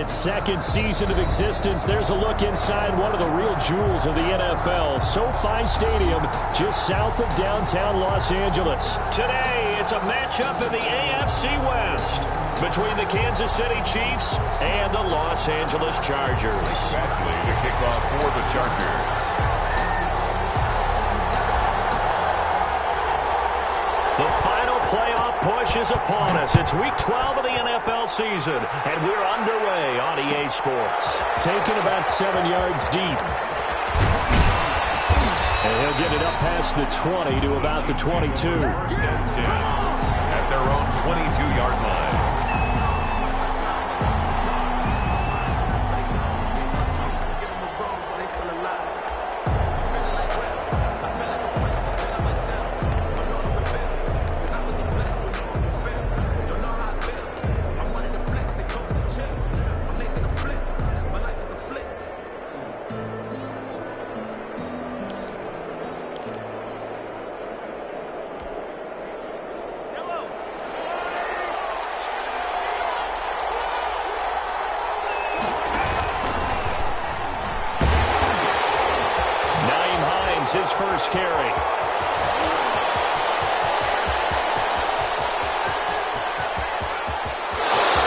its second season of existence. There's a look inside one of the real jewels of the NFL, SoFi Stadium, just south of downtown Los Angeles. Today, it's a matchup in the AFC West between the Kansas City Chiefs and the Los Angeles Chargers. Actually, to kick off for the Chargers. The final playoff push is upon us. It's Week 12 of the NFL season, and we're underway on EA Sports. Taken about 7 yards deep. And he'll get it up past the 20 to about the 22. First and 10 at their own 22-yard line. His first carry.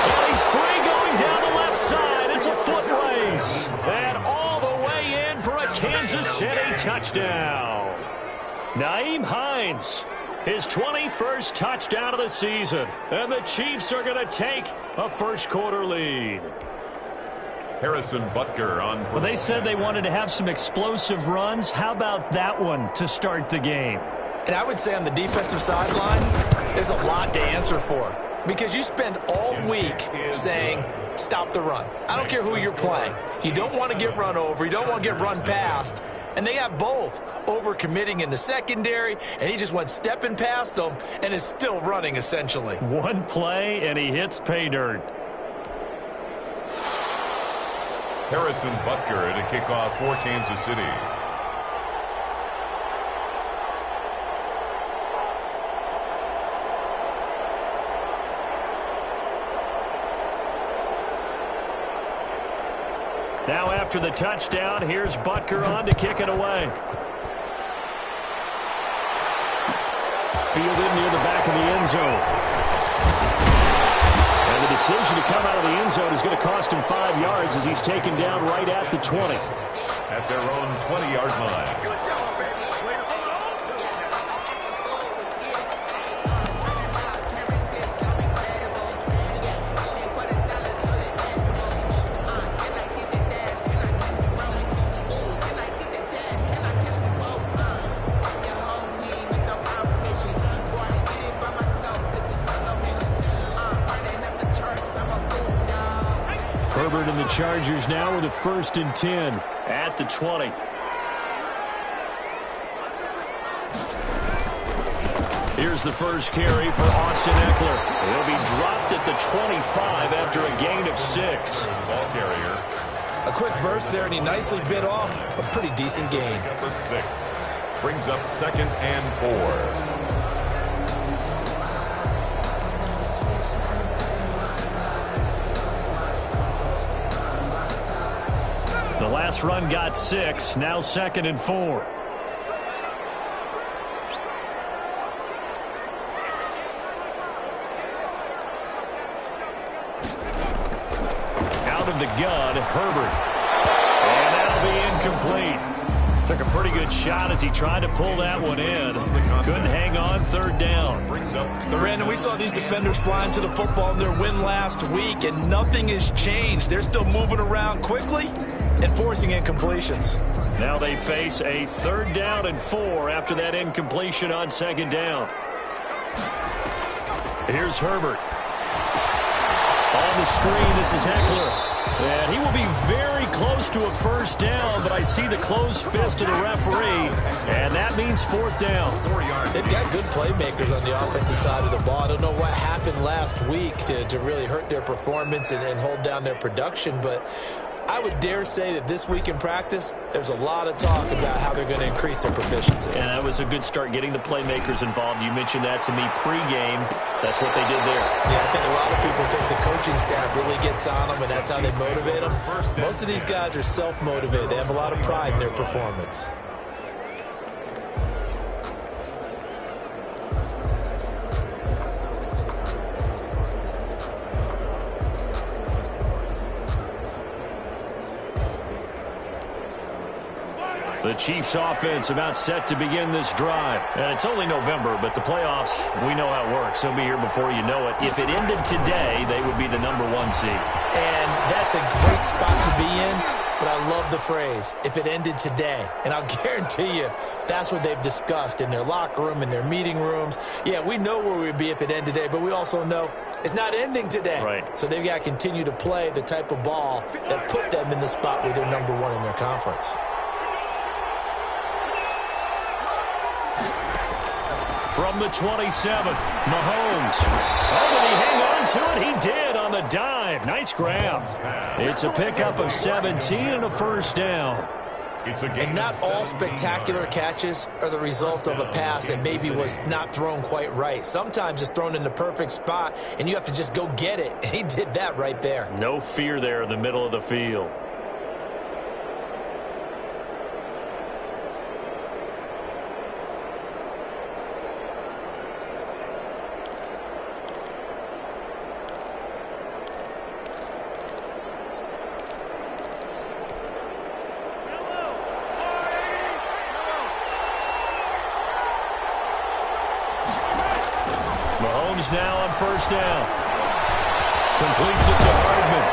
And he's free going down the left side. It's a foot race. And all the way in for a Kansas City touchdown. Nyheim Hines, his 21st touchdown of the season. And the Chiefs are going to take a first-quarter lead. Harrison Butker on. Well, they said they wanted to have some explosive runs. How about that one to start the game? And I would say on the defensive sideline, there's a lot to answer for. Because you spend all week saying, stop the run. I don't care who you're playing. You don't want to get run over. You don't want to get run past. And they have both over-committing in the secondary, and he just went stepping past them and is still running, essentially. One play, and he hits pay dirt. Harrison Butker to kick off for Kansas City. Now after the touchdown, here's Butker on to kick it away. Fielded near the back of the end zone. And the decision to come out of the end zone is going to cost him 5 yards as he's taken down right at the 20. At their own 20-yard line. Herbert and the Chargers now with a 1st and 10 at the 20. Here's the first carry for Austin Eckler. He'll be dropped at the 25 after a gain of 6. Ball carrier. A quick burst there, and he nicely bit off a pretty decent gain. Number 6 brings up 2nd and 4. The last run got 6, now 2nd and 4. Out of the gun, Herbert. And that'll be incomplete. Took a pretty good shot as he tried to pull that one in. Couldn't hang on, 3rd down. Brandon, we saw these defenders flying to the football in their win last week, and nothing has changed. They're still moving around quickly and forcing incompletions. Now they face a 3rd down and 4 after that incompletion on 2nd down. Here's Herbert. On the screen, this is Eckler. And he will be very close to a 1st down, but I see the closed fist of the referee, and that means 4th down. They've got good playmakers on the offensive side of the ball. I don't know what happened last week to really hurt their performance and hold down their production, but I would dare say that this week in practice, there's a lot of talk about how they're going to increase their proficiency. And that was a good start getting the playmakers involved. You mentioned that to me pregame. That's what they did there. Yeah, I think a lot of people think the coaching staff really gets on them, and that's how they motivate them. Most of these guys are self-motivated. They have a lot of pride in their performance. The Chiefs offense about set to begin this drive. And it's only November, but the playoffs, we know how it works. They'll be here before you know it. If it ended today, they would be the #1 seed. And that's a great spot to be in, but I love the phrase, if it ended today. And I'll guarantee you, that's what they've discussed in their locker room, in their meeting rooms. Yeah, we know where we'd be if it ended today, but we also know it's not ending today. Right. So they've got to continue to play the type of ball that put them in the spot where they're #1 in their conference. From the 27th, Mahomes. Oh, did he hang on to it? He did on the dive. Nice grab. It's a pickup of 17 and a first down. And not all spectacular catches are the result of a pass that maybe was not thrown quite right. Sometimes it's thrown in the perfect spot, and you have to just go get it. And he did that right there. No fear there in the middle of the field. Mahomes now on first down. Completes it to Hardman.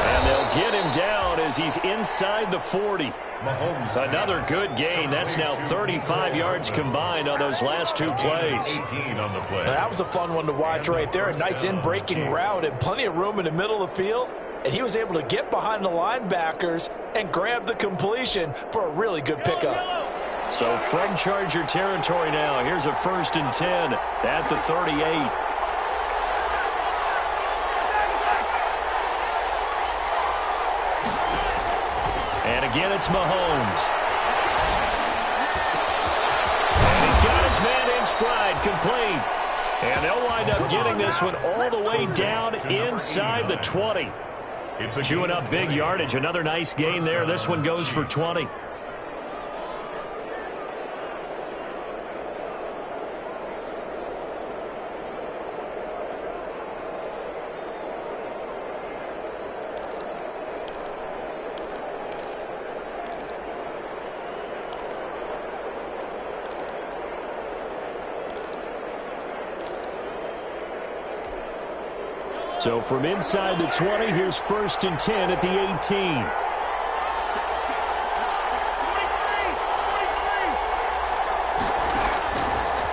And they'll get him down as he's inside the 40. Mahomes. Another good gain. That's now 35 yards combined on those last two plays. 18 on the play. Now, that was a fun one to watch right there. A nice in-breaking route and plenty of room in the middle of the field. And he was able to get behind the linebackers and grab the completion for a really good pickup. So from Charger territory now, here's a 1st and 10 at the 38. And again, it's Mahomes. And he's got his man in stride, complete. And they'll wind up getting this one all the way down inside the 20. Chewing up big yardage. Another nice gain there. This one goes for 20. So from inside the 20, here's 1st and 10 at the 18.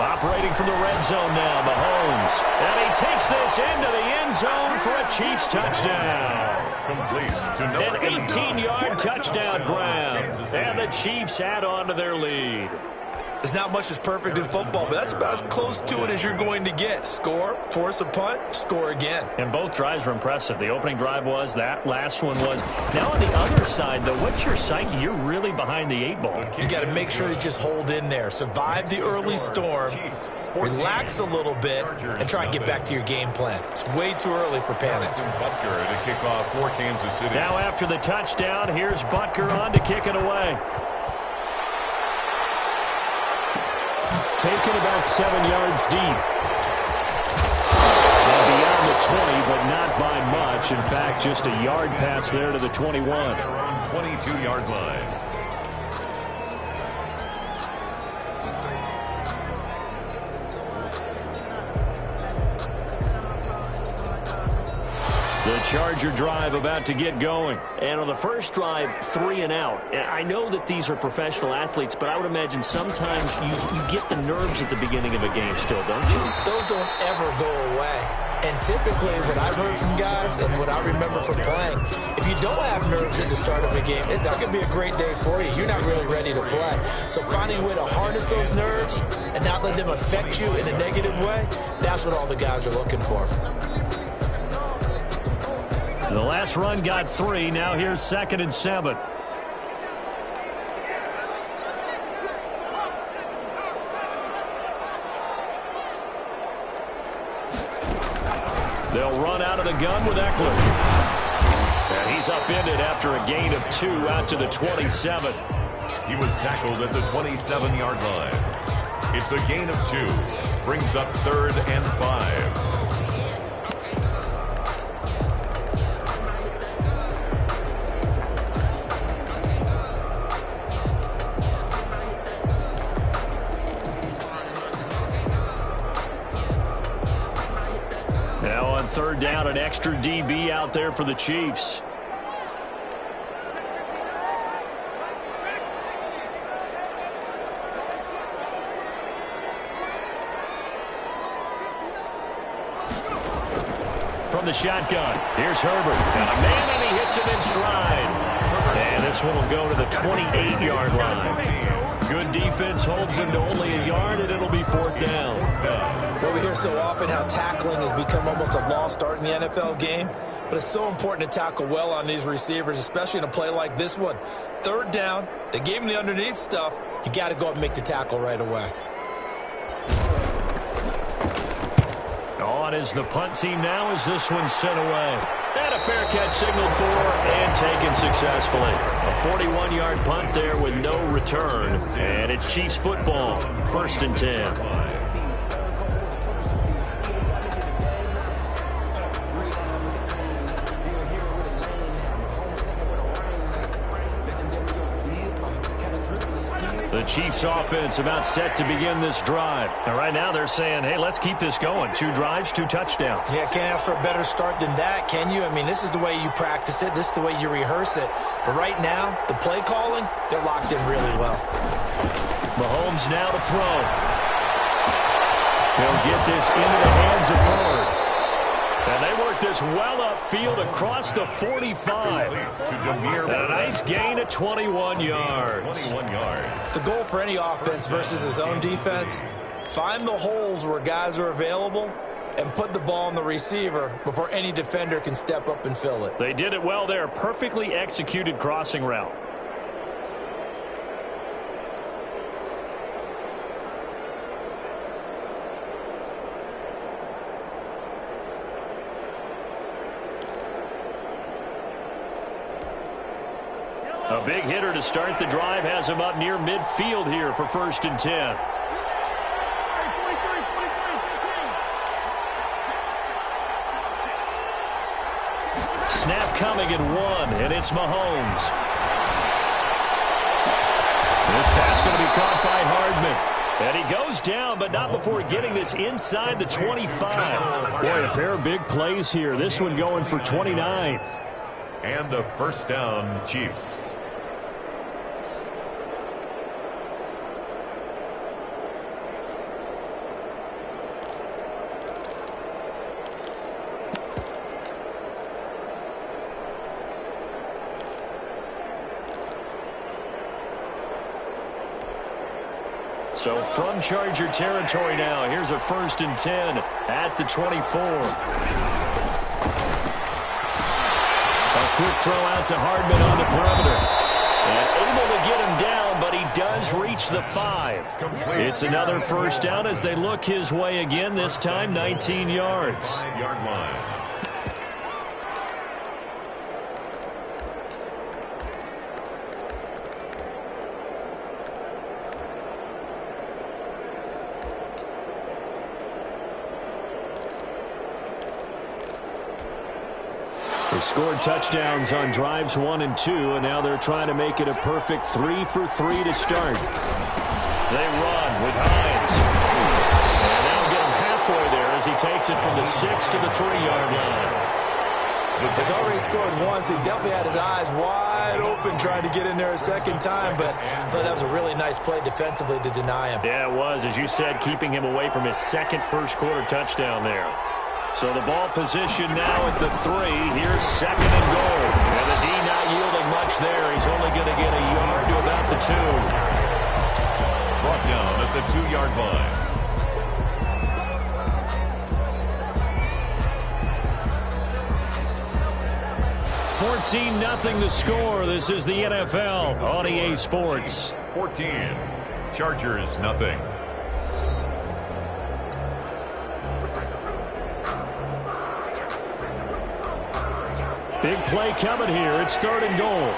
Operating from the red zone now, Mahomes. And he takes this into the end zone for a Chiefs touchdown. An 18-yard touchdown grab. And the Chiefs add on to their lead. There's not much that's perfect in football, but that's about as close to it as you're going to get. Score, force a punt, score again. And both drives were impressive. The opening drive was, that last one was. Now on the other side, though, what's your psyche? You're really behind the 8 ball. You got to make sure you just hold in there. Survive the early storm, relax a little bit, and try and get back to your game plan. It's way too early for panic. Butker to kick off for Kansas City. Now after the touchdown, here's Butker on to kick it away. Taken about 7 yards deep. And beyond the 20, but not by much. In fact, just a yard pass there to the 21. Their own 22-yard line. The Charger drive about to get going. And on the first drive, 3 and out. I know that these are professional athletes, but I would imagine sometimes you get the nerves at the beginning of a game still, don't you? Those don't ever go away. And typically what I've heard from guys and what I remember from playing, if you don't have nerves at the start of a game, it's not going to be a great day for you. You're not really ready to play. So finding a way to harness those nerves and not let them affect you in a negative way, that's what all the guys are looking for. The last run got 3. Now here's 2nd and 7. They'll run out of the gun with Eckler. And he's upended after a gain of 2 out to the 27. He was tackled at the 27-yard line. It's a gain of 2. Brings up 3rd and 5. Now on 3rd down, an extra DB out there for the Chiefs. From the shotgun, here's Herbert. Got a man, and he hits him in stride. And this one will go to the 28-yard line. Good defense holds him to only a yard, and it'll be 4th down. Well, we hear so often how tackling has become almost a lost art in the NFL game, but it's so important to tackle well on these receivers, especially in a play like this one. 3rd down, they gave him the underneath stuff. You got to go up and make the tackle right away. On is the punt team now as this one's sent away. And a fair catch signaled for and taken successfully. A 41-yard punt there with no return. And it's Chiefs football, 1st and 10. The Chiefs offense about set to begin this drive. And right now they're saying, hey, let's keep this going. 2 drives, 2 touchdowns. Yeah, can't ask for a better start than that, can you? I mean, this is the way you practice it. This is the way you rehearse it. But right now, the play calling, they're locked in really well. Mahomes now to throw. He'll get this into the hands of Ford. And they work this well upfield across the 45. And a nice gain of 21 yards. The goal for any offense versus his own defense, find the holes where guys are available and put the ball on the receiver before any defender can step up and fill it. They did it well there. Perfectly executed crossing route. A big hitter to start the drive has him up near midfield here for 1st and 10. Snap coming at 1, and it's Mahomes. This pass going to be caught by Hardman. And he goes down, but not before getting this inside the 25. Boy, a pair of big plays here. This one going for 29. And a 1st down, Chiefs. So from Charger territory now, here's a 1st and 10 at the 24. A quick throw out to Hardman on the perimeter. And able to get him down, but he does reach the 5. It's another 1st down as they look his way again, this time 19 yards. 5-yard line. They scored touchdowns on drives 1 and 2, and now they're trying to make it a perfect 3 for 3 to start. They run with Hines. And that'll get him halfway there as he takes it from the 6 to the 3-yard line. He's already scored once. He definitely had his eyes wide open trying to get in there a 2nd time, but I thought that was a really nice play defensively to deny him. Yeah, it was, as you said, keeping him away from his 2nd first-quarter touchdown there. So the ball position now at the 3. Here's 2nd and goal. And the D not yielding much there. He's only going to get a yard to about the 2. Brought down at the 2-yard line. 14-0 the score. This is the NFL on EA Sports. 14. Chargers, nothing. Big play coming here. It's 3rd and goal.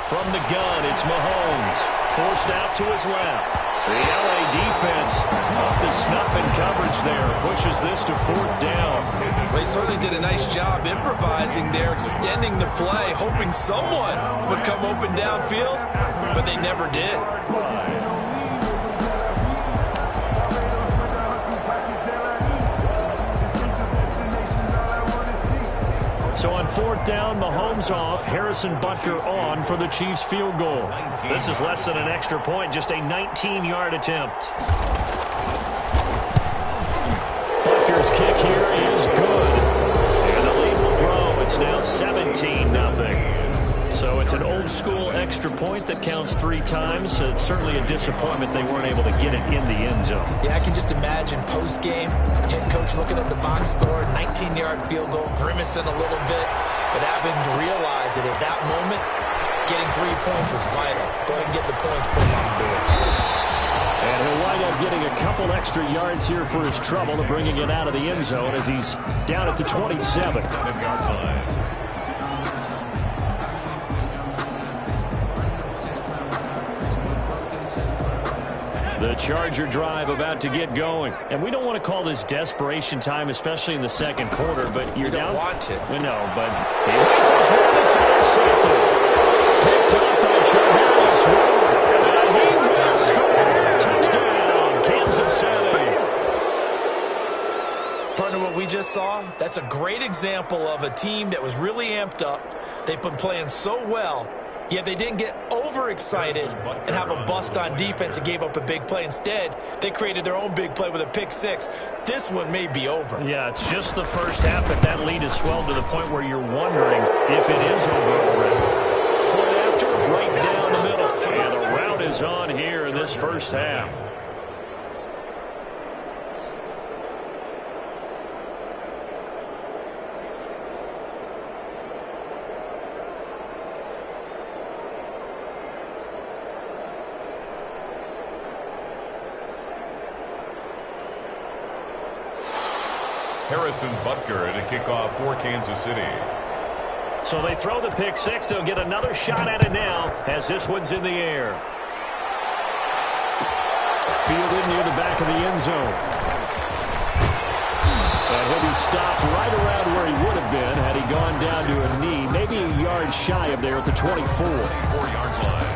From the gun, it's Mahomes. Forced out to his left. The LA defense up to snuff in coverage there. Pushes this to 4th down. They certainly did a nice job improvising there, extending the play, hoping someone would come open downfield, but they never did. So on 4th down, Mahomes off, Harrison Butker on for the Chiefs field goal. This is less than an extra point, just a 19-yard attempt. Butker's kick here is good. And the lead will grow. It's now 17-0. So it's an old-school extra point that counts 3 times. So it's certainly a disappointment they weren't able to get it in the end zone. Yeah, I can just imagine post-game, head coach looking at the box score, 19-yard field goal, grimacing a little bit, but having to realize that at that moment, getting 3 points was vital. Go ahead and get the points, put them on the board. And he'll wind up getting a couple extra yards here for his trouble to bringing it out of the end zone as he's down at the 27. 7-yard line. The Charger drive about to get going. And we don't want to call this desperation time, especially in the 2nd quarter, but you're down. You don't want to. We know, but he rifles one. It's intercepted. Picked up by Charvarius Ward. And he will score. Touchdown, Kansas City. Partner, what we just saw, that's a great example of a team that was really amped up. They've been playing so well. Yet they didn't get overexcited and have a bust on defense and gave up a big play. Instead, they created their own big play with a pick 6. This one may be over. Yeah, it's just the first half, but that lead has swelled to the point where you're wondering if it is over already. Point after, right down the middle. And the route is on here in this first half. Harrison Butker at a kickoff for Kansas City. So they throw the pick 6. They'll get another shot at it now as this one's in the air. Fielded near the back of the end zone. And he'll be stopped right around where he would have been had he gone down to a knee, maybe a yard shy of there at the 24. 4-yard line.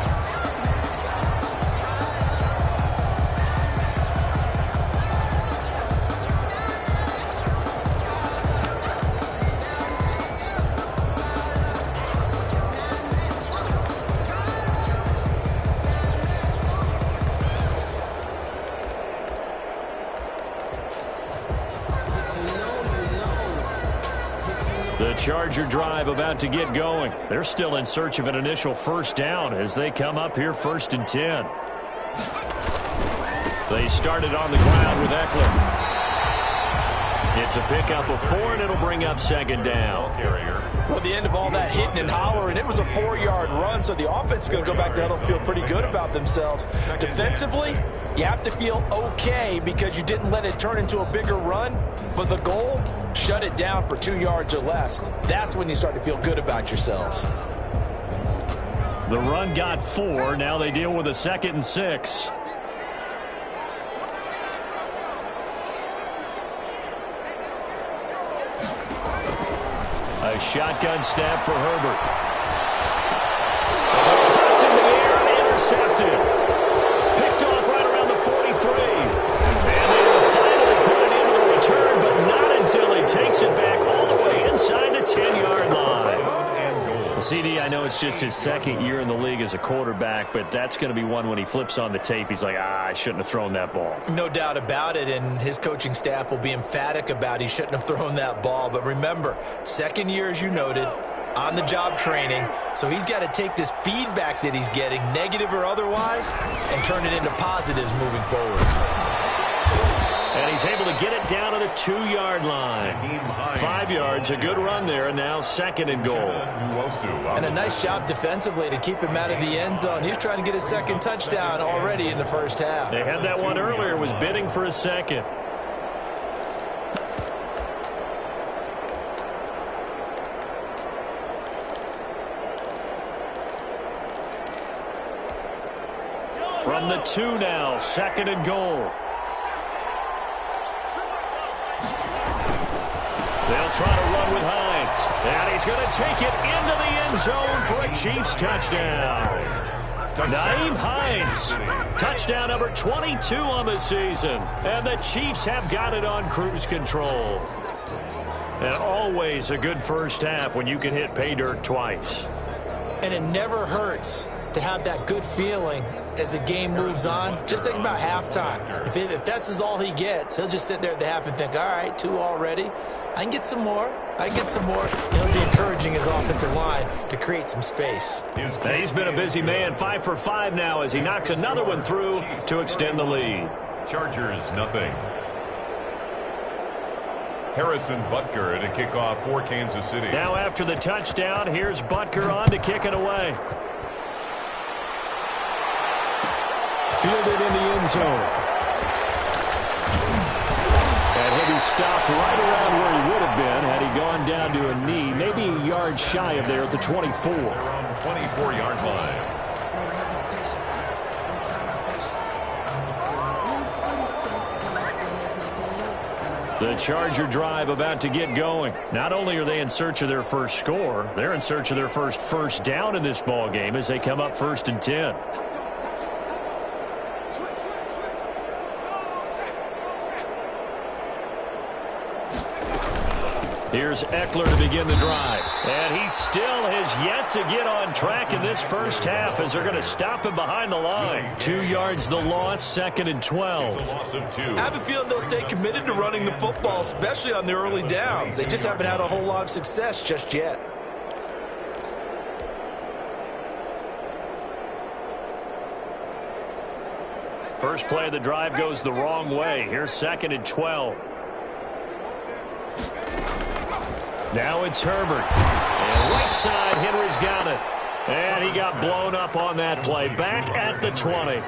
The Charger drive about to get going. They're still in search of an initial first down as they come up here 1st and 10. They started on the ground with Eckler. It's a pickup of 4, and it'll bring up 2nd down. Well, the end of all that hitting and hollering, it was a 4-yard run, so the offense is going to go back there and feel pretty good about themselves. Defensively, you have to feel okay because you didn't let it turn into a bigger run, but the goal, shut it down for 2 yards or less. That's when you start to feel good about yourselves. The run got 4. Now they deal with a 2nd and 6. A shotgun snap for Herbert. Popped in the air, intercepted. Picked off right around the 43. And they will finally put it into the return, but not until he takes it back all the way inside the 10-yard line. Well, CD, I know it's just his 2nd year in the league as a quarterback, but that's going to be one when he flips on the tape. He's like, I shouldn't have thrown that ball. No doubt about it, and his coaching staff will be emphatic about he shouldn't have thrown that ball. But remember, 2nd year, as you noted, on-the-job training, so he's got to take this feedback that he's getting, negative or otherwise, and turn it into positives moving forward. And he's able to get it down to the 2-yard line. 5 yards, a good run there, and now 2nd and goal. And a nice job defensively to keep him out of the end zone. He was trying to get his 2nd touchdown already in the first half. They had that one earlier, was bidding for a 2nd. From the 2 now, 2nd and goal. They'll try to run with Hines. And he's going to take it into the end zone for a Chiefs touchdown. Nyheim Hines, touchdown number 22 on the season. And the Chiefs have got it on cruise control. And always a good first half when you can hit pay dirt twice. And it never hurts to have that good feeling as the game moves on. Just think about halftime. If that's all he gets, he'll just sit there at the half and think, all right, 2 already. I can get some more. I can get some more. He'll be encouraging his offensive line to create some space. He's been a busy man. 5 for 5 now as he knocks another one through to extend the lead. Chargers, nothing. Harrison Butker to kick off for Kansas City. Now after the touchdown, here's Butker on to kick it away. Fielded in the end zone. And he'll be stopped right around where he would have been had he gone down to a knee, maybe a yard shy of there at the 24. They're on the 24-yard line. The Charger drive about to get going. Not only are they in search of their first score, they're in search of their first down in this ball game as they come up 1st and 10. Here's Eckler to begin the drive. And he still has yet to get on track in this first half as they're going to stop him behind the line. 2 yards the loss, 2nd and 12. It's a loss of 2. I have a feeling they'll stay committed to running the football, especially on the early downs. They just haven't had a whole lot of success just yet. First play of the drive goes the wrong way. Here's 2nd and 12. Now it's Herbert. And right side, Henry's got it. And he got blown up on that play. Back at the 20.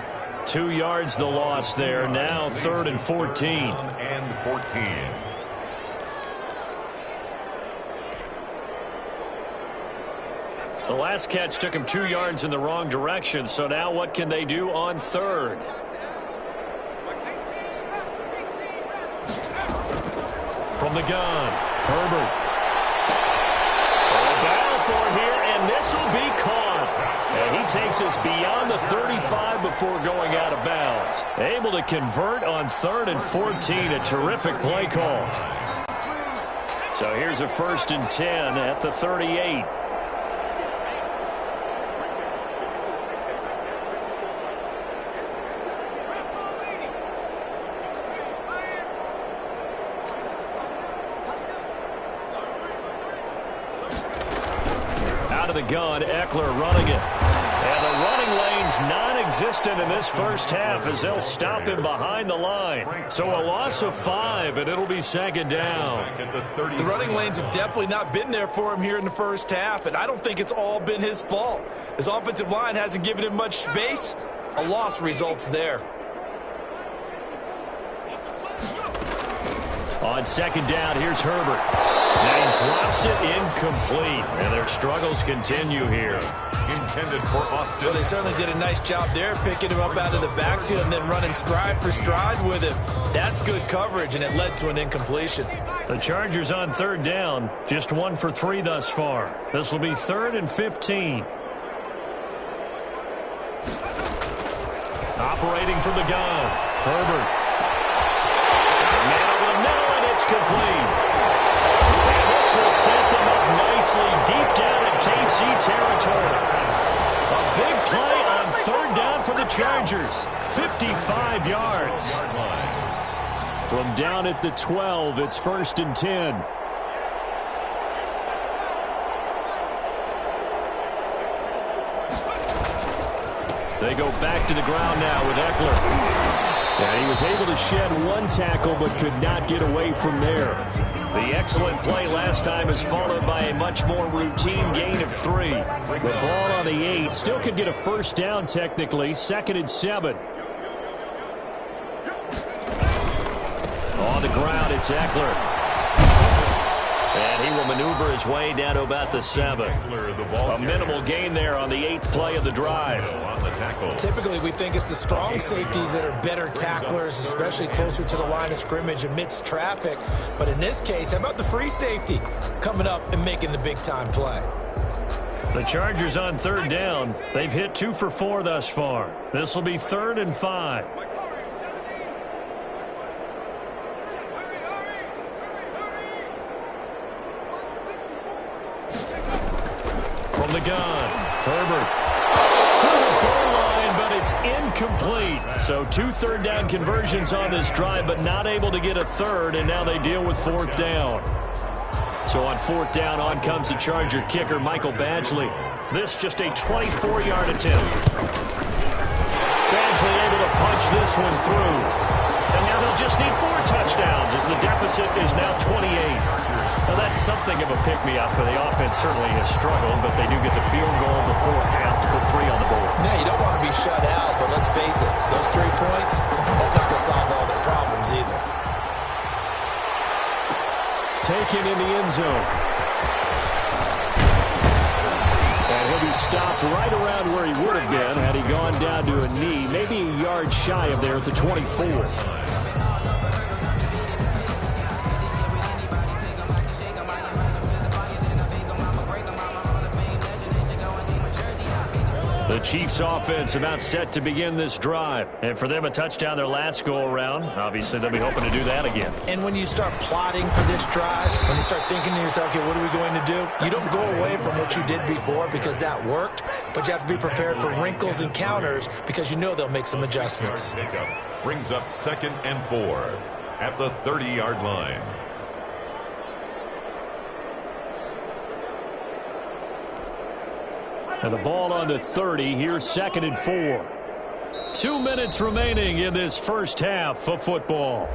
2 yards the loss there. Now 3rd and 14. And 14. The last catch took him 2 yards in the wrong direction. So now what can they do on 3rd? From the gun, Herbert. Here, and this will be caught. And he takes us beyond the 35 before going out of bounds. Able to convert on 3rd and 14. A terrific play call. So here's a 1st and 10 at the 38. The gun, Eckler running it. And the running lane's non-existent in this first half as they'll stop him behind the line. So a loss of 5, and it'll be 2nd down. The running lanes have definitely not been there for him here in the first half, and I don't think it's all been his fault. His offensive line hasn't given him much space. A loss results there. On 2nd down, here's Herbert. And he drops it incomplete. And their struggles continue here. Intended for Austin. Well, they certainly did a nice job there, picking him up out of the backfield and then running stride for stride with him. That's good coverage, and it led to an incompletion. The Chargers on 3rd down, just 1 for 3 thus far. This will be 3rd and 15. Operating from the gun, Herbert. Man over the middle, and it's complete. And this will set them up nicely deep down in KC territory. A big play on 3rd down for the Chargers. 55 yards. From down at the 12, it's 1st and 10. They go back to the ground now with Ekeler. Yeah, he was able to shed one tackle but could not get away from there. The excellent play last time is followed by a much more routine gain of 3. The ball on the 8 still could get a first down technically. 2nd and 7. On the ground, it's Ekeler. And he will maneuver his way down to about the 7. A minimal gain there on the 8th play of the drive. Typically, we think it's the strong safeties that are better tacklers, especially closer to the line of scrimmage amidst traffic. But in this case, how about the free safety coming up and making the big-time play? The Chargers on 3rd down. They've hit 2 for 4 thus far. This will be 3rd and 5. From the gun, Herbert to the goal line, but it's incomplete. So 2 3rd down conversions on this drive, but not able to get a 3rd, and now they deal with 4th down. So on 4th down, on comes the Charger kicker, Michael Badgley. This just a 24-yard attempt. Badgley able to punch this one through. And now they'll just need 4 touchdowns as the deficit is now 28. Well, that's something of a pick-me-up. The offense certainly has struggled, but they do get the field goal before half to put 3 on the board. Yeah, you don't want to be shut out, but let's face it, those 3 points, that's not going to solve all their problems either. Taken in the end zone. And he'll be stopped right around where he would have been had he gone down to a knee, maybe a yard shy of there at the 24. The Chiefs offense about set to begin this drive. And for them, a touchdown their last go-around. Obviously, they'll be hoping to do that again. And when you start plotting for this drive, when you start thinking to yourself, okay, what are we going to do? You don't go away from what you did before because that worked, but you have to be prepared for wrinkles and counters because you know they'll make some adjustments. Brings up 2nd and 4 at the 30-yard line. And the ball on the 30. Here's 2nd and 4. 2 minutes remaining in this first half of football.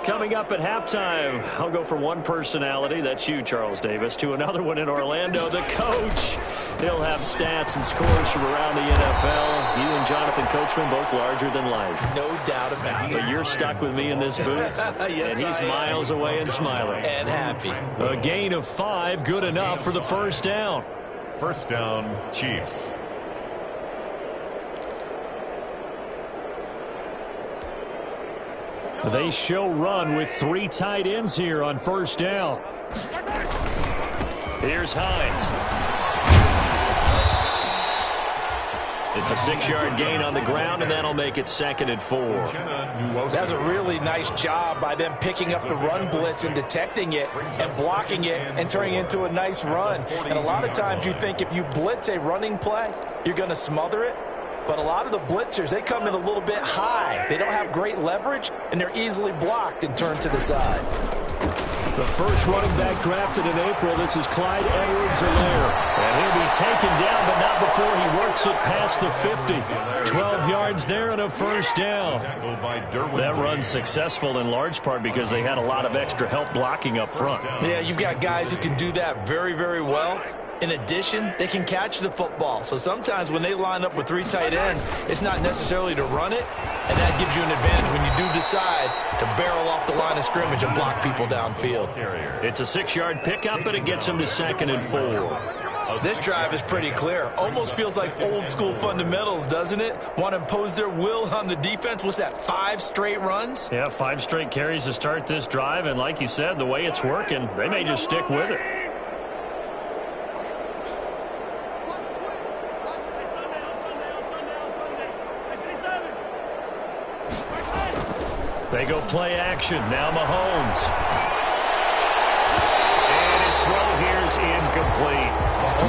Coming up at halftime, I'll go from one personality, that's you, Charles Davis, to another one in Orlando, the coach. He'll have stats and scores from around the NFL. You and Jonathan Coachman, both larger than life. No doubt about it. But you're stuck with me in this booth, yes, and he's miles away and smiling. And happy. A gain of 5, good enough for the first down. First down, Chiefs. They show run with 3 tight ends here on first down. Here's Hines. It's a 6-yard gain on the ground, and that'll make it 2nd and 4. That's a really nice job by them picking up the run blitz and detecting it and blocking it and turning it into a nice run. And a lot of times you think if you blitz a running play, you're going to smother it. But a lot of the blitzers, they come in a little bit high. They don't have great leverage, and they're easily blocked and turned to the side. The first running back drafted in April, this is Clyde Edwards-Helaire. And he'll be taken down, but not before he works it past the 50. 12 yards there and a first down. That run's successful in large part because they had a lot of extra help blocking up front. Yeah, you've got guys who can do that very, very well. In addition, they can catch the football. So sometimes when they line up with 3 tight ends, it's not necessarily to run it, and that gives you an advantage when you do decide to barrel off the line of scrimmage and block people downfield. It's a 6-yard pickup, but it gets them to 2nd and 4. This drive is pretty clear. Almost feels like old school fundamentals, doesn't it? Want to impose their will on the defense. What's that, 5 straight runs? Yeah, 5 straight carries to start this drive, and like you said, the way it's working, they may just stick with it. They go play action. Now Mahomes. And his throw here's incomplete.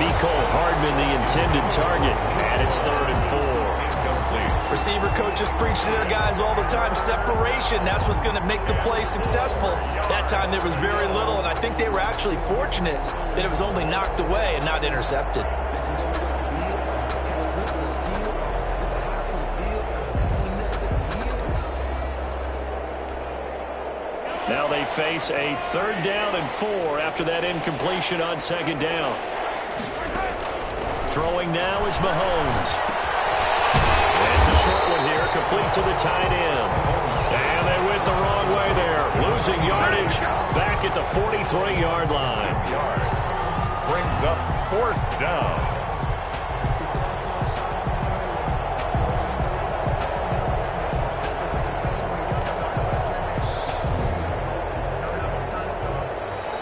Mecole Hardman, the intended target, and it's 3rd and 4. Receiver coaches preach to their guys all the time. Separation, that's what's going to make the play successful. That time there was very little, and I think they were actually fortunate that it was only knocked away and not intercepted. Now they face a 3rd down and 4 after that incompletion on 2nd down. Throwing now is Mahomes. It's a short one here, complete to the tight end. And they went the wrong way there, losing yardage back at the 43-yard line. Brings up 4th down.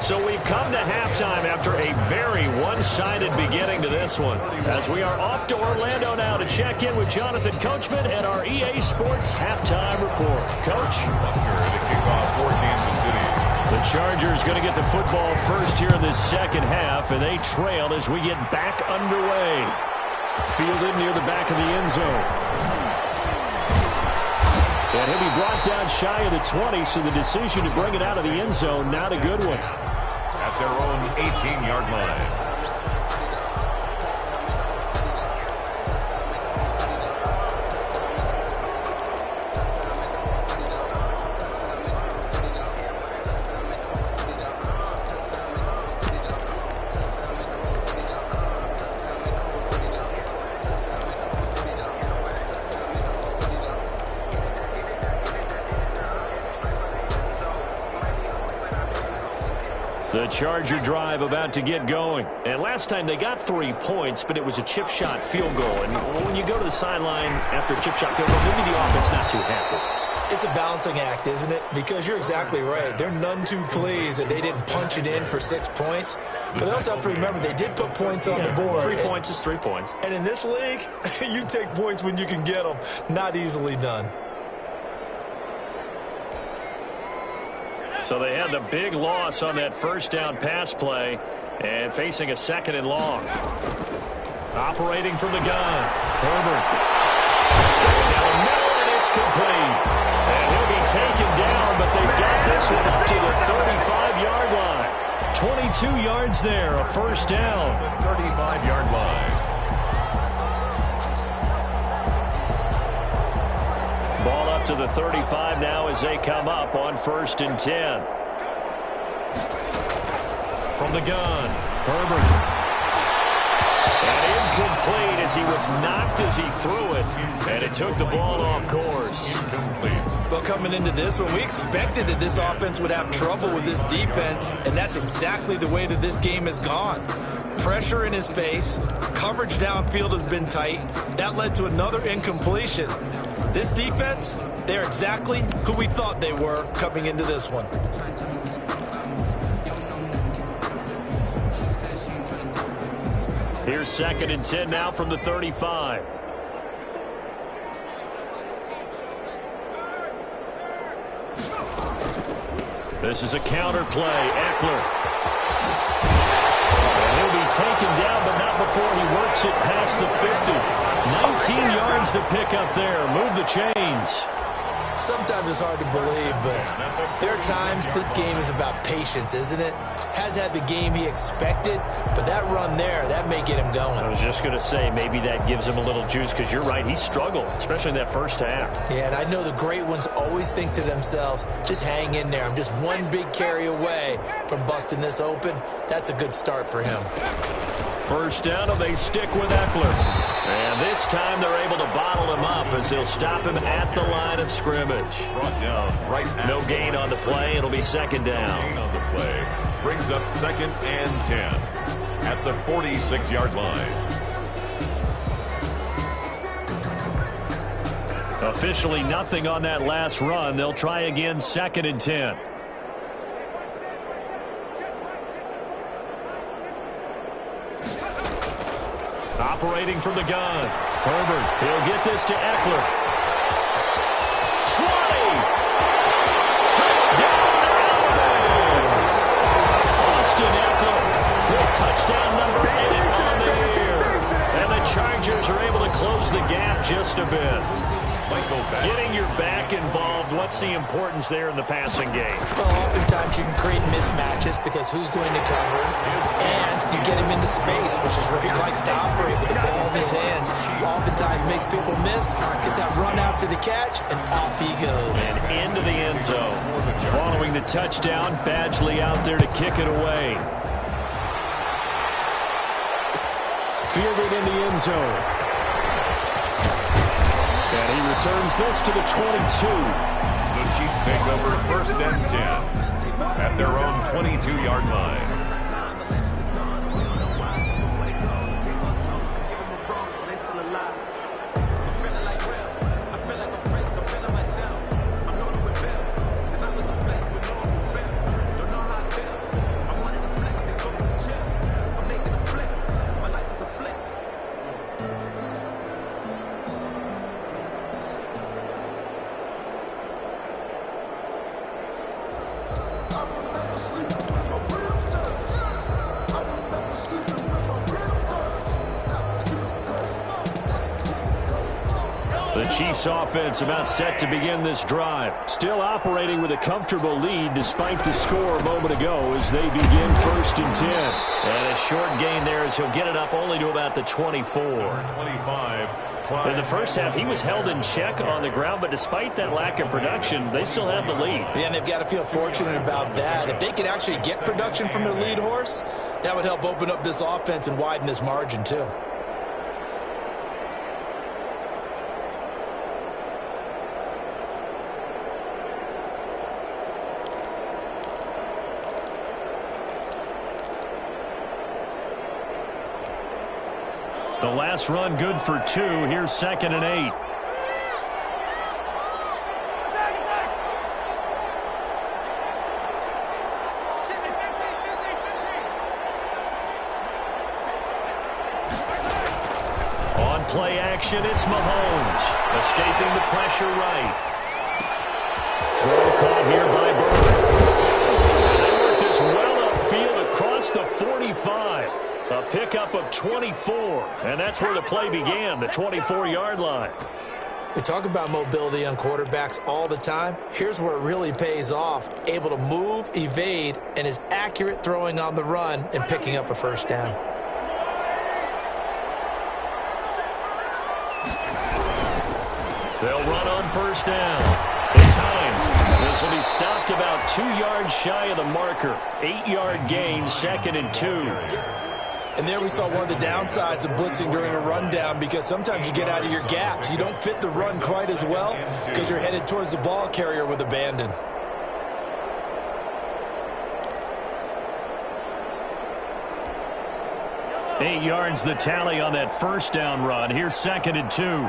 So we've come to halftime after a very one-sided beginning to this one, as we are off to Orlando now to check in with Jonathan Coachman and our EA Sports Halftime Report. Coach? To kick off for Kansas City. The Chargers going to get the football first here in this second half, and they trail as we get back underway. Fielded near the back of the end zone. And he'll be brought down shy of the 20, so the decision to bring it out of the end zone, not a good one. At their own 18-yard line. The Charger drive about to get going. And last time they got 3 points, but it was a chip shot field goal. And when you go to the sideline after a chip shot field goal, maybe the offense not too happy. It's a balancing act, isn't it? Because you're exactly right. They're none too pleased that they didn't punch it in for 6 points. But they also have to remember they did put points on the board. 3 points is 3 points. And in this league, you take points when you can get them. Not easily done. So they had the big loss on that first down pass play and facing a 2nd and long. Operating from the gun, Herbert. Down the middle, and it's complete. And he'll be taken down, but they've got this one up to the 35-yard line. 22 yards there, a first down. 35-yard line. Ball up to the 35 now as they come up on 1st and 10. From the gun, Herbert. And incomplete as he was knocked as he threw it. And it took the ball off course. Incomplete. Well, coming into this one, we expected that this offense would have trouble with this defense, and that's exactly the way that this game has gone. Pressure in his face, coverage downfield has been tight. That led to another incompletion. This defense, they're exactly who we thought they were coming into this one. Here's 2nd and 10 now from the 35. This is a counter play. Eckler. And he'll be taken down, but not before he works it past the 50. 19 yards to pick up there. Move the chains. Sometimes it's hard to believe, but there are times this game is about patience, isn't it? Has had the game he expected, but that run there, that may get him going. I was just going to say, maybe that gives him a little juice, because you're right, he struggled, especially in that first half. Yeah, and I know the great ones always think to themselves, just hang in there. I'm just one big carry away from busting this open. That's a good start for him. First down, and they stick with Eckler. And this time they're able to bottle him up as they'll stop him at the line of scrimmage. Brought down right at no gain on the play. It'll be 2nd down. Gain on the play. Brings up 2nd and 10 at the 46-yard line. Officially nothing on that last run. They'll try again 2nd and 10. Operating from the gun. Herbert. He'll get this to Eckler. 20. Touchdown, Alabama. Austin Eckler Chargers are able to close the gap just a bit. Getting your back involved, what's the importance there in the passing game? Well, oftentimes you can create mismatches because who's going to cover him, and you get him into space, which is where he likes to operate with the ball in his hands. Oftentimes makes people miss, gets that run after the catch, and off he goes. And into the end zone. Following the touchdown, Badgley out there to kick it away. Fielded in the end zone. And he returns this to the 22. The Chiefs take over 1st and 10 at their own 22-yard line. The Chiefs offense about set to begin this drive. Still operating with a comfortable lead despite the score a moment ago as they begin 1st and 10. And a short gain there as he'll get it up only to about the 24. 25. In the first half, he was held in check on the ground, but despite that lack of production, they still have the lead. Yeah, and they've got to feel fortunate about that. If they could actually get production from their lead horse, that would help open up this offense and widen this margin too. The last run good for 2. Here's 2nd and 8. On play action, it's Mahomes. Escaping the pressure right. Throw caught here by Burrow. And they work this well upfield across the 45. A pickup of 24, and that's where the play began, the 24-yard line. We talk about mobility on quarterbacks all the time. Here's where it really pays off. Able to move, evade, and is accurate throwing on the run and picking up a 1st down. They'll run on 1st down. It's Hines. This will be stopped about 2 yards shy of the marker. 8-yard gain, 2nd and 2. And there we saw one of the downsides of blitzing during a rundown because sometimes you get out of your gaps. You don't fit the run quite as well because you're headed towards the ball carrier with abandon. Eight yards the tally on that 1st down run. Here's 2nd and 2.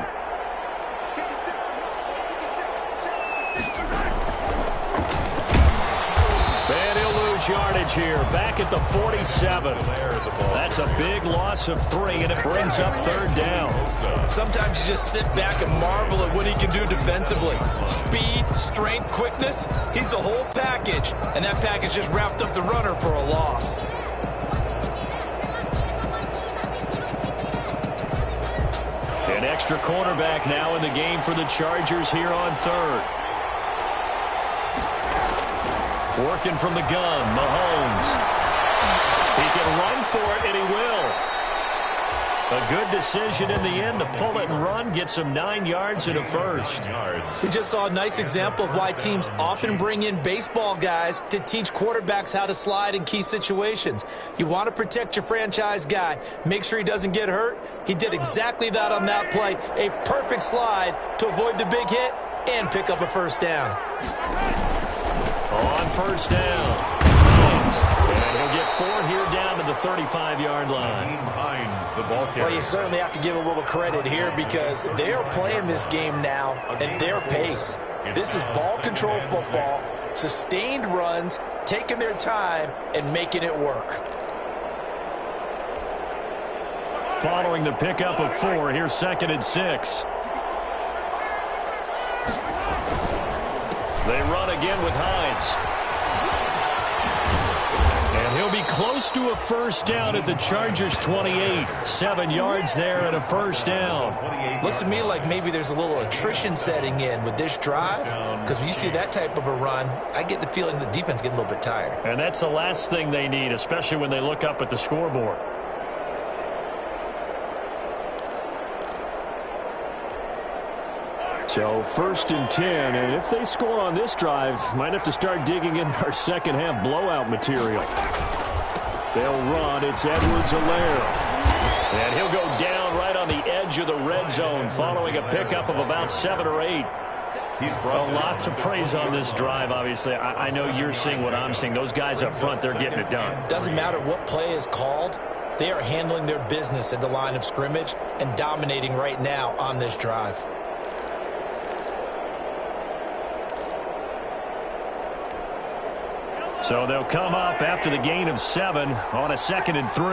Yardage here, back at the 47. That's a big loss of 3, and it brings up 3rd down. Sometimes you just sit back and marvel at what he can do defensively. Speed, strength, quickness, he's the whole package, and that package just wrapped up the runner for a loss. An extra cornerback now in the game for the Chargers here on 3rd. Working from the gun, Mahomes. He can run for it, and he will. A good decision in the end to pull it and run, gets him 9 yards and a 1st. We just saw a nice example of why teams often bring in baseball guys to teach quarterbacks how to slide in key situations. You want to protect your franchise guy. Make sure he doesn't get hurt. He did exactly that on that play. A perfect slide to avoid the big hit and pick up a 1st down. On 1st down, Hines. And he'll get 4 here down to the 35-yard line. Hines, the ball carrier. Well, you certainly have to give a little credit here because they are playing this game now at their pace. This is ball control football, sustained runs, taking their time, and making it work. Following the pickup of 4, here's 2nd and 6. They run again with Hines. And he'll be close to a first down at the Chargers' 28. 7 yards there and a first down. Looks to me like maybe there's a little attrition setting in with this drive, because when you see that type of a run, I get the feeling the defense getting a little bit tired. And that's the last thing they need, especially when they look up at the scoreboard. So 1st and 10, and if they score on this drive, might have to start digging in our second half blowout material. They'll run. It's Edwards-Helaire. And he'll go down right on the edge of the red zone following a pickup of about 7 or 8. Well, lots of praise on this drive, obviously. I know you're seeing what I'm seeing. Those guys up front, they're getting it done. Doesn't matter what play is called. They are handling their business at the line of scrimmage and dominating right now on this drive. So they'll come up after the gain of 7 on a 2nd and 3.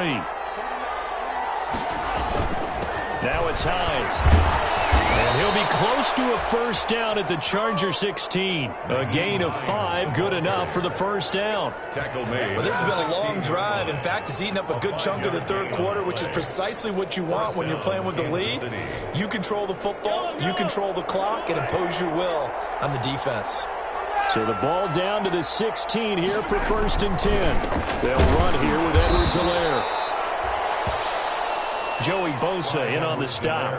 Now it's Hines. And he'll be close to a first down at the Charger 16. A gain of 5, good enough for the first down. Tackle made. Well, this has been a long drive. In fact, it's eaten up a good chunk of the third quarter, which is precisely what you want when you're playing with the lead. You control the football, you control the clock, and impose your will on the defense. So the ball down to the 16 here for 1st and 10. They'll run here with Edwards-Helaire. Joey Bosa in on the stop.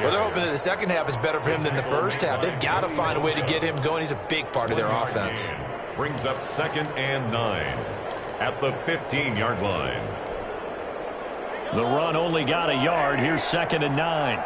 Well, they're hoping that the second half is better for him than the first half. They've got to find a way to get him going. He's a big part of their offense. Brings up 2nd and 9 at the 15-yard line. The run only got a yard. Here's 2nd and 9.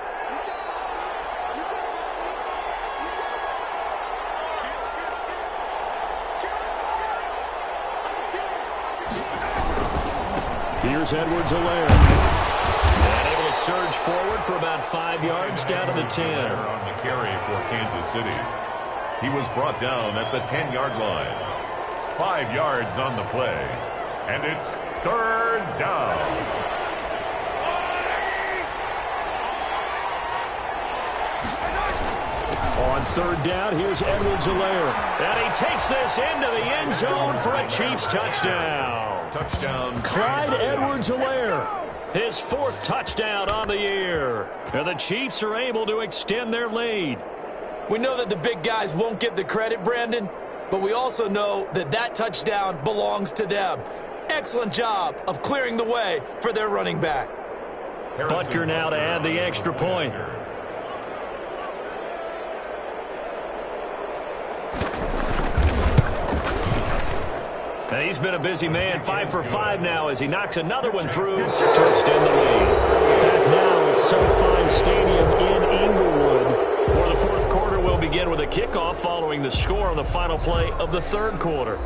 Here's Edwards-Helaire. And able to surge forward for about 5 yards down to the 10. On the carry for Kansas City. He was brought down at the 10-yard line. 5 yards on the play. And it's 3rd down. On 3rd down, here's Edwards-Helaire. And he takes this into the end zone for a Chiefs touchdown. Touchdown. Clyde Edwards-Helaire. His 4th touchdown on the year. And the Chiefs are able to extend their lead. We know that the big guys won't get the credit, Brandon, but we also know that that touchdown belongs to them. Excellent job of clearing the way for their running back. Butker now to add the extra point. And he's been a busy man, 5 for 5 now as he knocks another one through to extend the lead. Back now at SoFi Stadium in Inglewood, where the 4th quarter will begin with a kickoff following the score on the final play of the 3rd quarter.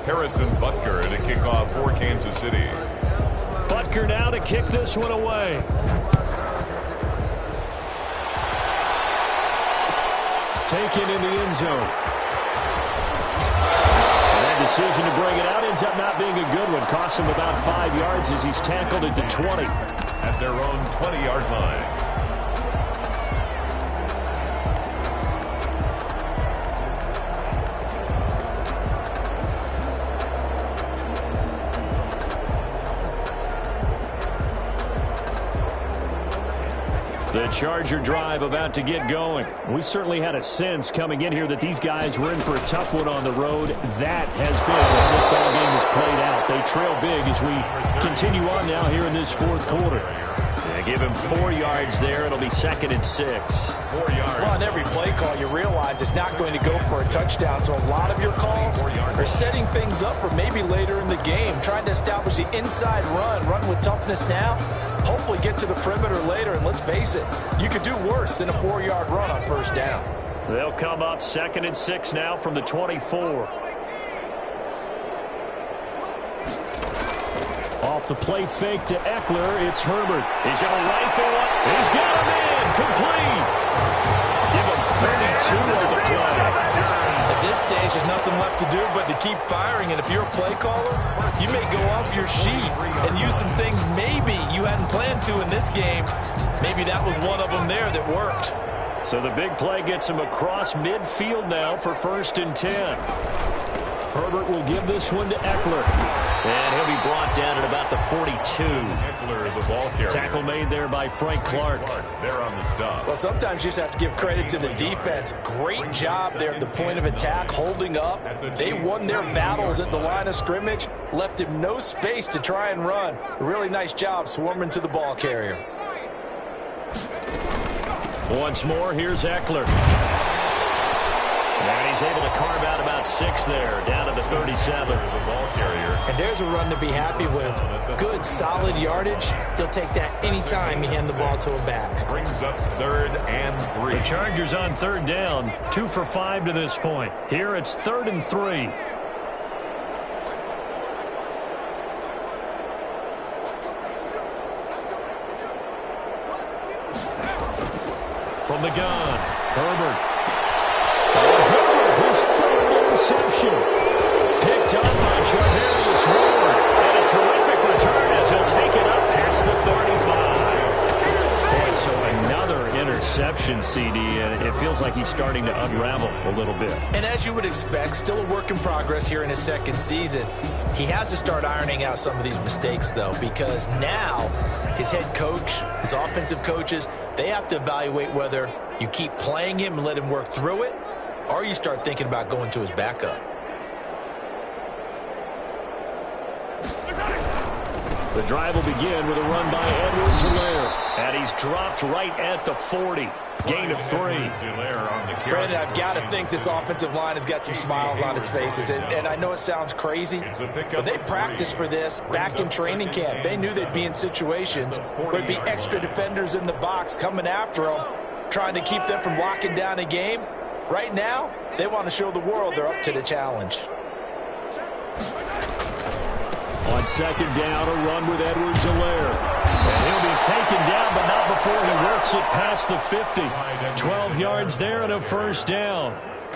Harrison Butker to kick off for Kansas City. Butker now to kick this one away. Taken in the end zone. And that decision to bring it out ends up not being a good one. Costs him about 5 yards as he's tackled at the 20. At their own 20-yard line. The Charger drive about to get going. We certainly had a sense coming in here that these guys were in for a tough one on the road. That has been how this ball game has played out. They trail big as we continue on now here in this 4th quarter. Yeah, give him 4 yards there. It'll be 2nd and 6. 4 yards. Well, on every play call, you realize it's not going to go for a touchdown. So a lot of your calls are setting things up for maybe later in the game, trying to establish the inside run with toughness now, hopefully get to the perimeter later. And let's face it, you could do worse than a 4-yard run on first down. They'll come up 2nd and 6 now from the 24. Off the play fake to Eckler, it's Herbert. He's going to rifle one. He's got him in. Complete. Give him 32 on the play. At this stage, there's nothing left to do but to keep firing. And if you're a play caller, you may go off your sheet and use some things maybe you hadn't planned to in this game. Maybe that was one of them there that worked. So the big play gets him across midfield now for 1st and 10. Herbert will give this one to Eckler. And he'll be brought down at about the 42. Eckler, the ball carrier. Tackle made there by Frank Clark. They're on the stop. Well, sometimes you just have to give credit to the defense. Great job there at the point of attack, holding up. They won their battles at the line of scrimmage, left him no space to try and run. A really nice job swarming to the ball carrier. Once more, here's Eckler. And he's able to carve out about 6 there, down to the 37. The ball carrier. And there's a run to be happy with. Good, solid yardage. He'll take that anytime you hand the ball to him back. Brings up 3rd and 3. The Chargers on 3rd down, 2 for 5 to this point. Here it's 3rd and 3. From the gun, Herbert. His 3rd interception. Picked up by Charvarius Ward. And a terrific return as he'll take it up past the 35. Boy, so another interception, CD, and it feels like he's starting to unravel a little bit. And as you would expect, still a work in progress here in his 2nd season. He has to start ironing out some of these mistakes, though, because now his head coach, his offensive coaches, they have to evaluate whether you keep playing him and let him work through it, or you start thinking about going to his backup. The drive will begin with a run by Edwards-Helaire. And he's dropped right at the 40. Gain of 3. Brandon, I've got to think this offensive line has got some smiles on its faces. And I know it sounds crazy, but they practiced for this back in training camp. They knew they'd be in situations where there'd be extra defenders in the box coming after them, trying to keep them from locking down a game. Right now, they want to show the world they're up to the challenge. On 2nd down, a run with Edwards-Helaire. And he'll be taken down, but not before he works it past the 50. 12 yards there and a 1st down.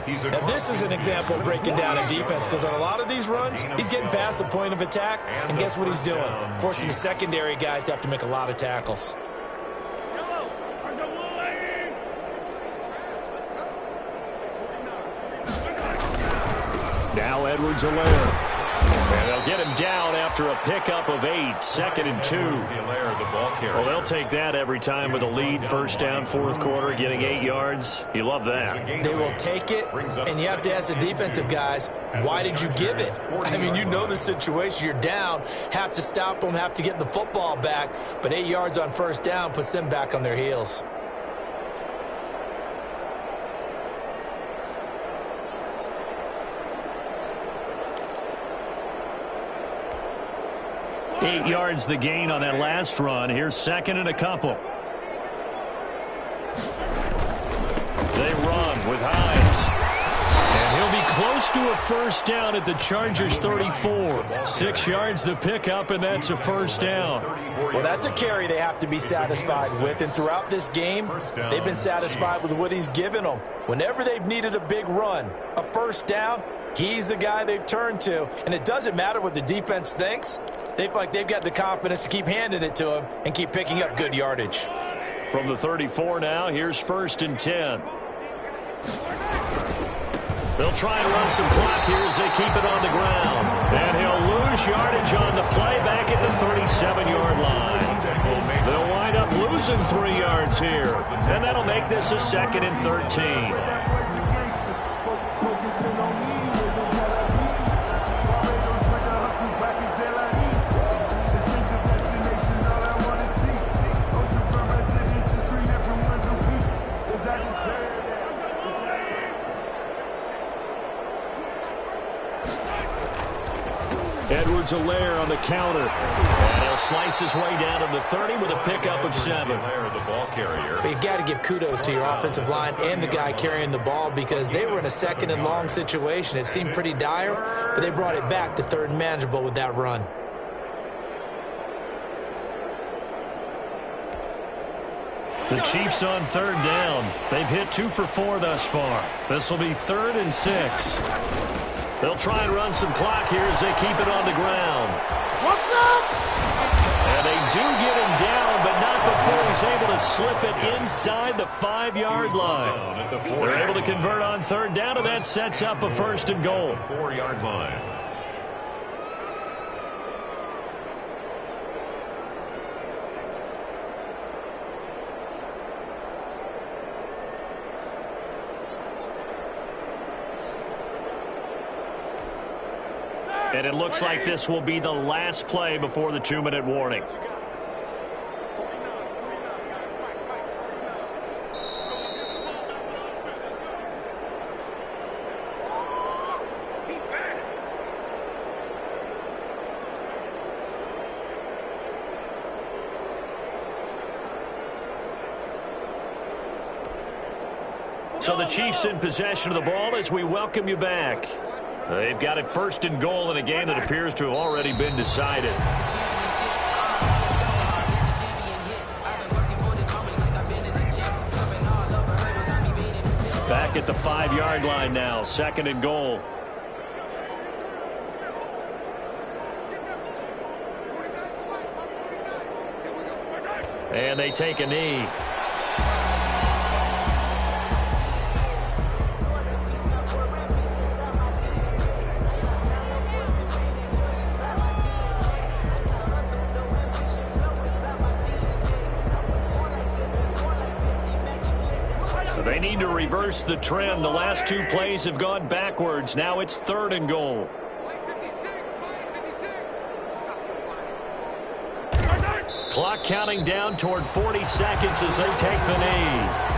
Now, this is an example of breaking down a defense, because on a lot of these runs, he's getting past the point of attack, and guess what he's doing? Forcing the secondary guys to have to make a lot of tackles. Now Edwards-Helaire. And they'll get him down after a pickup of 8. 2nd and 2. Well, they'll take that every time with a lead. 1st down, 4th quarter, getting 8 yards. You love that. They will take it, and you have to ask the defensive guys, why did you give it? I mean, you know the situation. You're down, have to stop them, have to get the football back, but 8 yards on 1st down puts them back on their heels. Eight yards the gain on that last run. Here's 2nd and a couple. They run with Hines. And he'll be close to a 1st down at the Chargers 34. 6 yards the pickup, and that's a 1st down. Well, that's a carry they have to be satisfied with. And throughout this game, they've been satisfied with what he's given them. Whenever they've needed a big run, a 1st down, he's the guy they've turned to. And it doesn't matter what the defense thinks. They feel like they've got the confidence to keep handing it to him and keep picking up good yardage. From the 34 now, here's 1st and 10. They'll try and run some clock here as they keep it on the ground. And he'll lose yardage on the play back at the 37-yard line. They'll wind up losing 3 yards here. And that'll make this a 2nd and 13. Edwards-Helaire on the counter. And he'll slice his way down to the 30 with a pickup of 7. But you got to give kudos to your offensive line and the guy carrying the ball, because they were in a 2nd and long situation. It seemed pretty dire, but they brought it back to 3rd and manageable with that run. The Chiefs on 3rd down. They've hit 2 for 4 thus far. This will be 3rd and 6. They'll try and run some clock here as they keep it on the ground. What's up? And they do get him down, but not before he's able to to slip it inside the 5-yard line. They're able to convert on third down, and that sets up a 1st and goal. 4-yard line. And it looks like this will be the last play before the 2-minute warning. So the Chiefs in possession of the ball as we welcome you back. They've got it 1st and goal in a game that appears to have already been decided. Back at the 5-yard line now, 2nd and goal. And they take a knee. They need to reverse the trend. The last 2 plays have gone backwards. Now it's 3rd and goal. Clock counting down toward 40 seconds as they take the knee.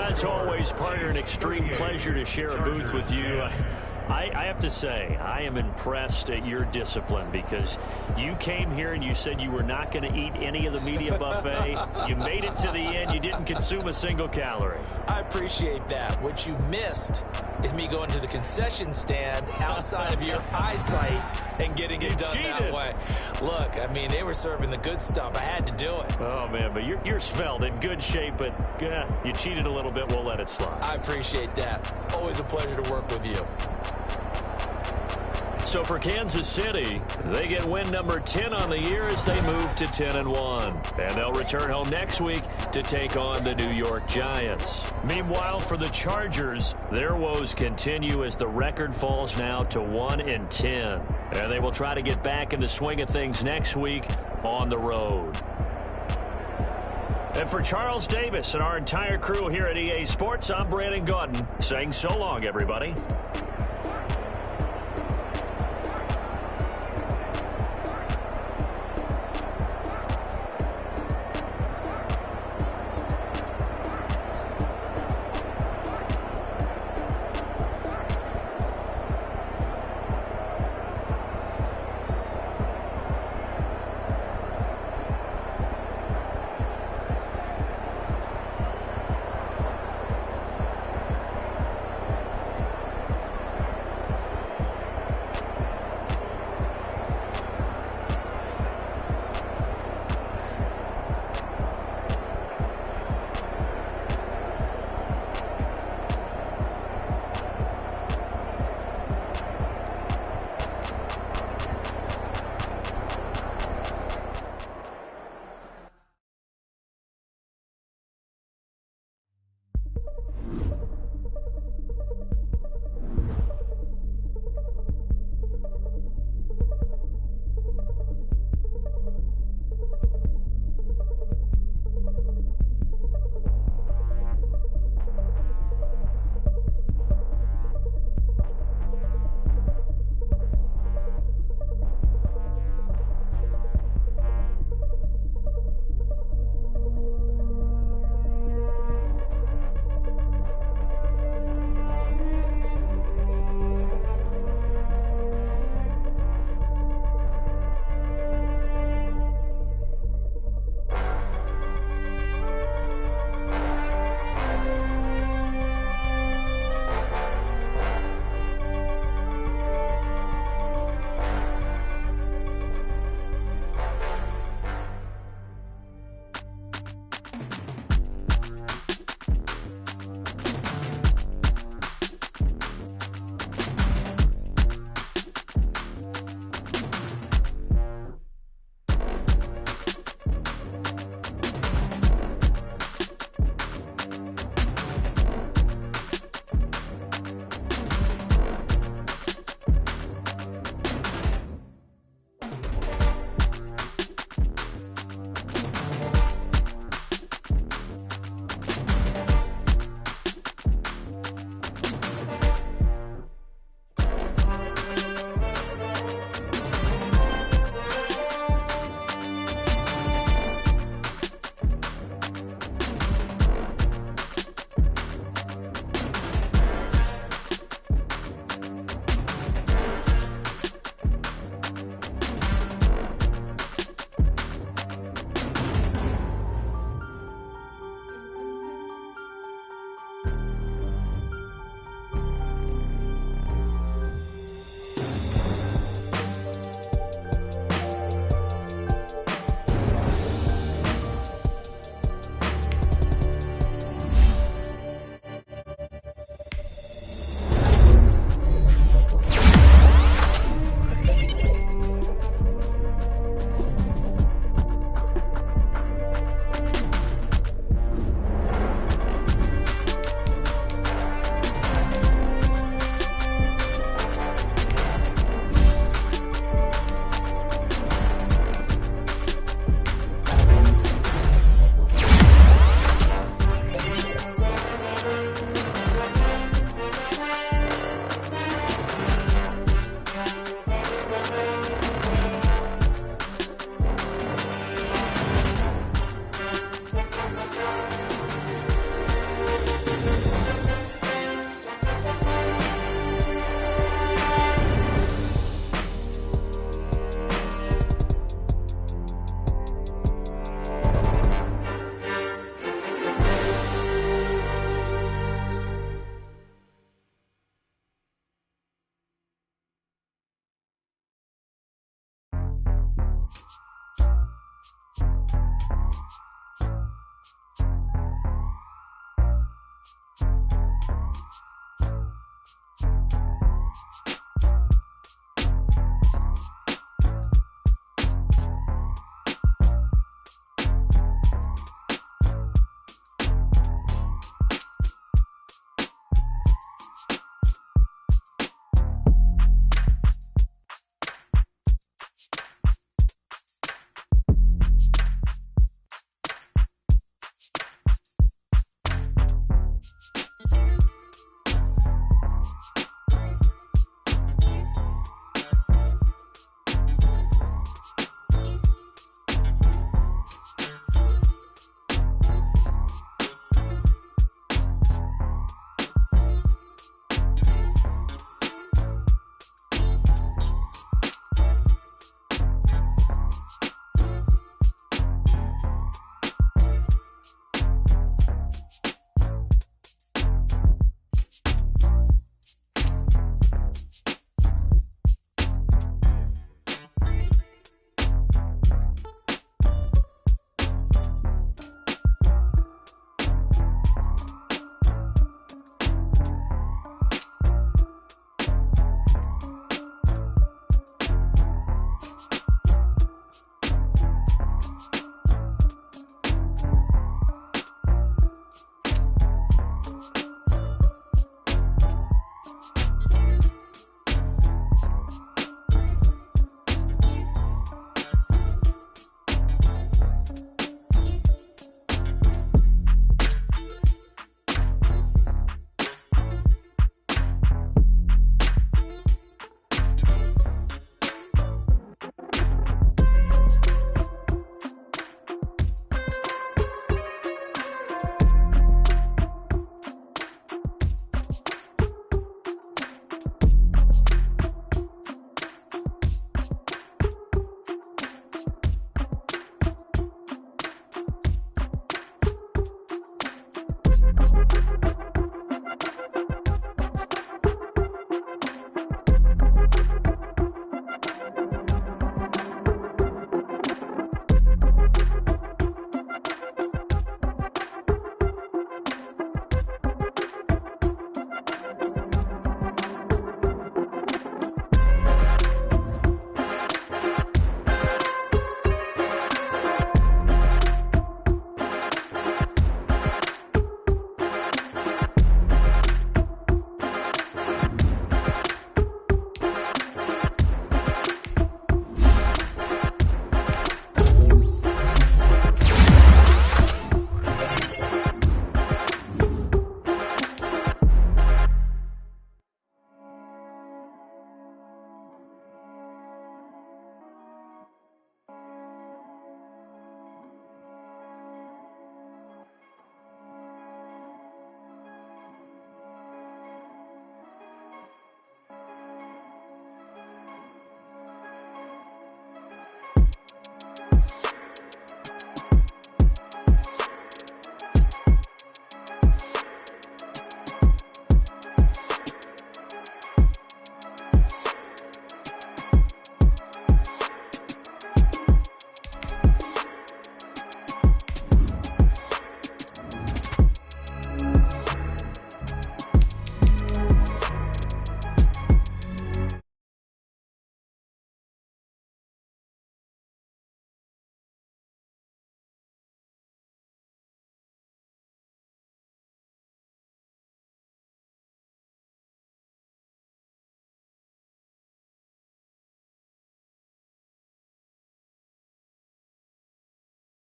As always, partner, an extreme pleasure to share a booth with you. I have to say, I am impressed at your discipline because you came here and you said you were not going to eat any of the media buffet. You made it to the end. You didn't consume a single calorie. I appreciate that. What you missed is me going to the concession stand outside of your eyesight and getting it done that way. Look, I mean, they were serving the good stuff. I had to do it. Oh, man, but you're svelte, in good shape, but you cheated a little bit. We'll let it slide. I appreciate that. Always a pleasure to work with you. So for Kansas City, they get win number 10 on the year as they move to 10-1. And they'll return home next week to take on the New York Giants. Meanwhile, for the Chargers, their woes continue as the record falls now to 1-10. And they will try to get back in the swing of things next week on the road. And for Charles Davis and our entire crew here at EA Sports, I'm Brandon Gaudin saying so long, everybody.